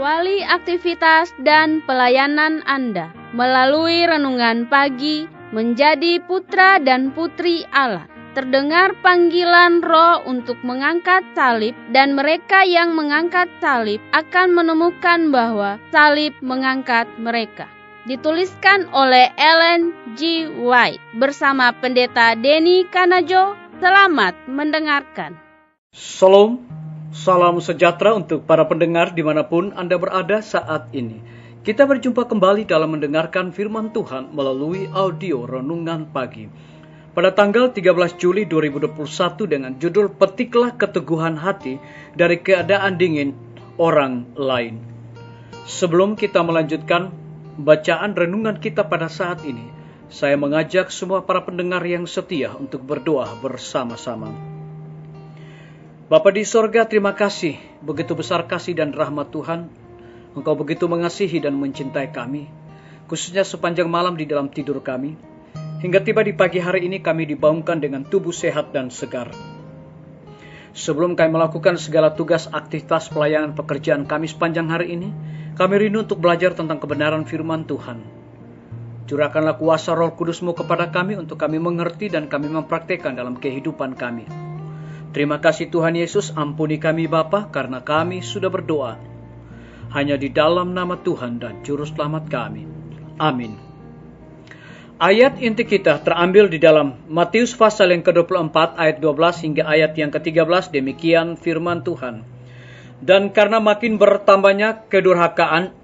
Awali aktivitas dan pelayanan Anda melalui renungan pagi menjadi putra dan putri Allah. Terdengar panggilan Roh untuk mengangkat salib, dan mereka yang mengangkat salib akan menemukan bahwa salib mengangkat mereka. Dituliskan oleh Ellen G. White bersama Pendeta Denny Kanajo. Selamat mendengarkan. Shalom, salam sejahtera untuk para pendengar dimanapun Anda berada saat ini. Kita berjumpa kembali dalam mendengarkan firman Tuhan melalui audio Renungan Pagi. Pada tanggal 13 Juli 2021 dengan judul Petiklah Keteguhan Hati dari Keadaan Dingin Orang Lain. Sebelum kita melanjutkan bacaan renungan kita pada saat ini, saya mengajak semua para pendengar yang setia untuk berdoa bersama-sama. Bapa di sorga, terima kasih, begitu besar kasih dan rahmat Tuhan. Engkau begitu mengasihi dan mencintai kami, khususnya sepanjang malam di dalam tidur kami. Hingga tiba di pagi hari ini kami dibangunkan dengan tubuh sehat dan segar. Sebelum kami melakukan segala tugas aktivitas pelayanan pekerjaan kami sepanjang hari ini, kami rindu untuk belajar tentang kebenaran firman Tuhan. Curahkanlah kuasa Roh Kudus-Mu kepada kami untuk kami mengerti dan kami mempraktekkan dalam kehidupan kami. Terima kasih Tuhan Yesus, ampuni kami Bapa karena kami sudah berdoa hanya di dalam nama Tuhan dan Juru Selamat kami. Amin. Ayat inti kita terambil di dalam Matius pasal yang ke-24 ayat 12 hingga ayat yang ke-13. Demikian firman Tuhan. Dan karena makin bertambahnya kedurhakaan,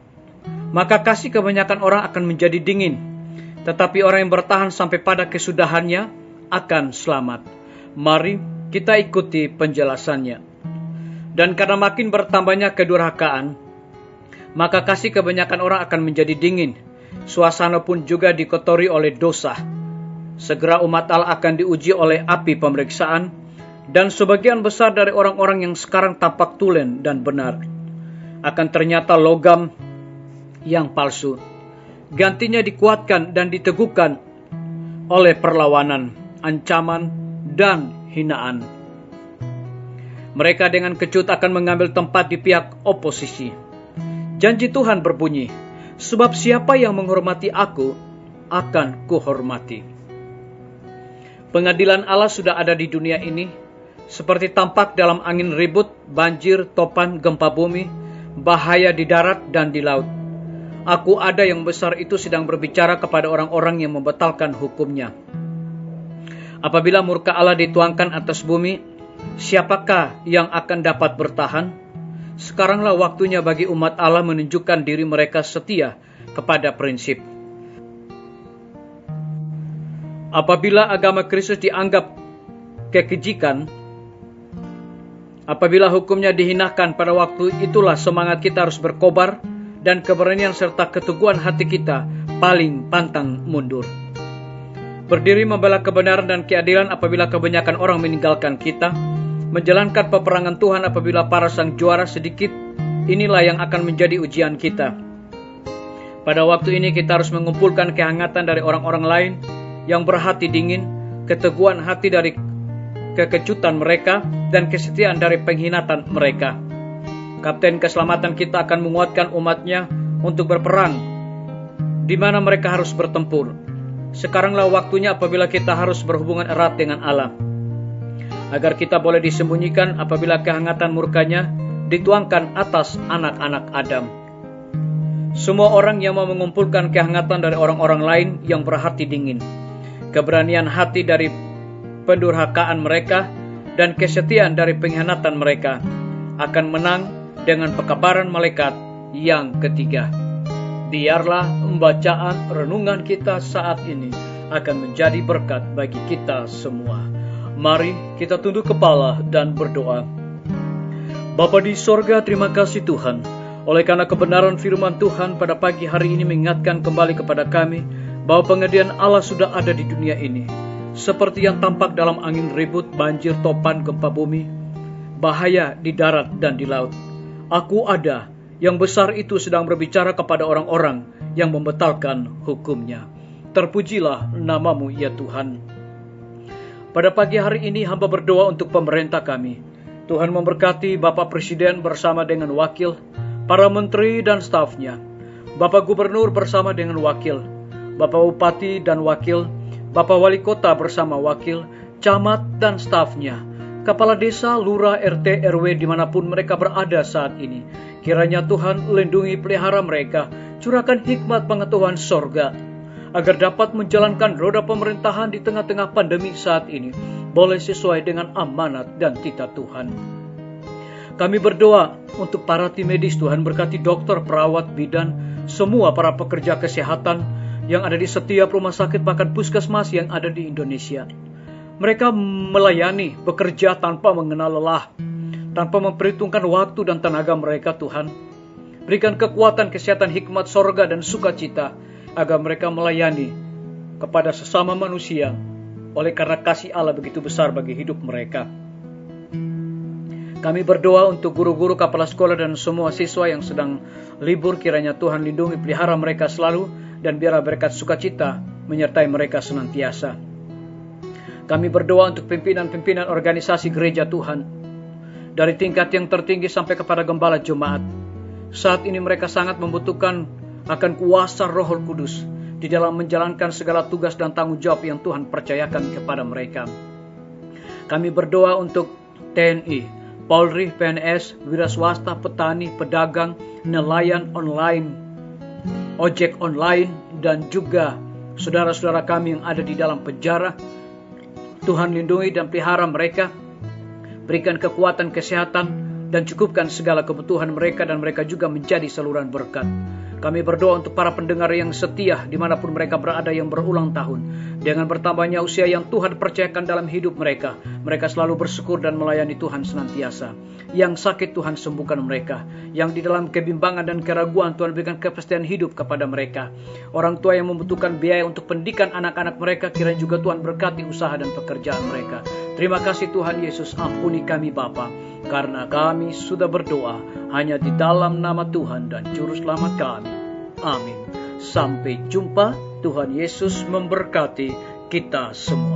maka kasih kebanyakan orang akan menjadi dingin. Tetapi orang yang bertahan sampai pada kesudahannya akan selamat. Mari kita ikuti penjelasannya. Dan karena makin bertambahnya kedurhakaan, maka kasih kebanyakan orang akan menjadi dingin. Suasana pun juga dikotori oleh dosa. Segera umat Allah akan diuji oleh api pemeriksaan, dan sebagian besar dari orang-orang yang sekarang tampak tulen dan benar akan ternyata logam yang palsu. Gantinya dikuatkan dan diteguhkan oleh perlawanan, ancaman, dan hinaan. Mereka dengan kecut akan mengambil tempat di pihak oposisi. Janji Tuhan berbunyi, sebab siapa yang menghormati aku, akan kuhormati. Pengadilan Allah sudah ada di dunia ini, seperti tampak dalam angin ribut, banjir, topan, gempa bumi, bahaya di darat dan di laut. Aku ada yang besar itu sedang berbicara kepada orang-orang yang membatalkan hukumnya. Apabila murka Allah dituangkan atas bumi, siapakah yang akan dapat bertahan? Sekaranglah waktunya bagi umat Allah menunjukkan diri mereka setia kepada prinsip. Apabila agama Kristus dianggap kekejikan, apabila hukumnya dihinakan, pada waktu itulah semangat kita harus berkobar dan keberanian serta keteguhan hati kita paling pantang mundur. Berdiri membela kebenaran dan keadilan apabila kebanyakan orang meninggalkan kita, menjalankan peperangan Tuhan apabila para sang juara sedikit, inilah yang akan menjadi ujian kita. Pada waktu ini kita harus mengumpulkan kehangatan dari orang-orang lain yang berhati dingin, keteguhan hati dari kekecutan mereka, dan kesetiaan dari penghinaan mereka. Kapten keselamatan kita akan menguatkan umatnya untuk berperang di mana mereka harus bertempur. Sekaranglah waktunya apabila kita harus berhubungan erat dengan Allah, agar kita boleh disembunyikan apabila kehangatan murkanya dituangkan atas anak-anak Adam. Semua orang yang mau mengumpulkan kehangatan dari orang-orang lain yang berhati dingin, keberanian hati dari pendurhakaan mereka, dan kesetiaan dari pengkhianatan mereka, akan menang dengan pekabaran malaikat yang ketiga. Biarlah pembacaan renungan kita saat ini akan menjadi berkat bagi kita semua. Mari kita tunduk kepala dan berdoa. Bapa di sorga, terima kasih Tuhan, oleh karena kebenaran firman Tuhan pada pagi hari ini mengingatkan kembali kepada kami bahwa pengadilan Allah sudah ada di dunia ini, seperti yang tampak dalam angin ribut, banjir, topan, gempa bumi, bahaya di darat dan di laut. Aku ada yang besar itu sedang berbicara kepada orang-orang yang membatalkan hukumnya. Terpujilah namamu ya Tuhan. Pada pagi hari ini hamba berdoa untuk pemerintah kami. Tuhan memberkati Bapak Presiden bersama dengan wakil, para menteri dan stafnya, Bapak Gubernur bersama dengan wakil, Bapak Bupati dan wakil, Bapak Wali Kota bersama wakil, camat dan stafnya, kepala desa, lurah, RT, RW dimanapun mereka berada saat ini. Kiranya Tuhan lindungi pelihara mereka, curahkan hikmat pengetahuan sorga, agar dapat menjalankan roda pemerintahan di tengah-tengah pandemi saat ini, boleh sesuai dengan amanat dan titah Tuhan. Kami berdoa untuk para tim medis, Tuhan berkati dokter, perawat, bidan, semua para pekerja kesehatan yang ada di setiap rumah sakit bahkan puskesmas yang ada di Indonesia. Mereka melayani, bekerja tanpa mengenal lelah, tanpa memperhitungkan waktu dan tenaga mereka, Tuhan. Berikan kekuatan, kesehatan, hikmat, sorga, dan sukacita, agar mereka melayani kepada sesama manusia, oleh karena kasih Allah begitu besar bagi hidup mereka. Kami berdoa untuk guru-guru, kepala sekolah, dan semua siswa yang sedang libur. Kiranya Tuhan lindungi, pelihara mereka selalu, dan biarlah berkat sukacita menyertai mereka senantiasa. Kami berdoa untuk pimpinan-pimpinan organisasi gereja Tuhan, dari tingkat yang tertinggi sampai kepada gembala jemaat. Saat ini mereka sangat membutuhkan akan kuasa Roh Kudus di dalam menjalankan segala tugas dan tanggung jawab yang Tuhan percayakan kepada mereka. Kami berdoa untuk TNI, Polri, PNS, wira swasta, petani, pedagang, nelayan online, ojek online, dan juga saudara-saudara kami yang ada di dalam penjara. Tuhan lindungi dan pelihara mereka, berikan kekuatan, kesehatan, dan cukupkan segala kebutuhan mereka, dan mereka juga menjadi saluran berkat. Kami berdoa untuk para pendengar yang setia dimanapun mereka berada yang berulang tahun. Dengan bertambahnya usia yang Tuhan percayakan dalam hidup mereka, mereka selalu bersyukur dan melayani Tuhan senantiasa. Yang sakit Tuhan sembuhkan mereka. Yang di dalam kebimbangan dan keraguan Tuhan berikan kepastian hidup kepada mereka. Orang tua yang membutuhkan biaya untuk pendidikan anak-anak mereka, kiranya juga Tuhan berkati usaha dan pekerjaan mereka. Terima kasih Tuhan Yesus, ampuni kami Bapa, karena kami sudah berdoa hanya di dalam nama Tuhan dan Juru Selamat kami. Amin. Sampai jumpa. Tuhan Yesus memberkati kita semua.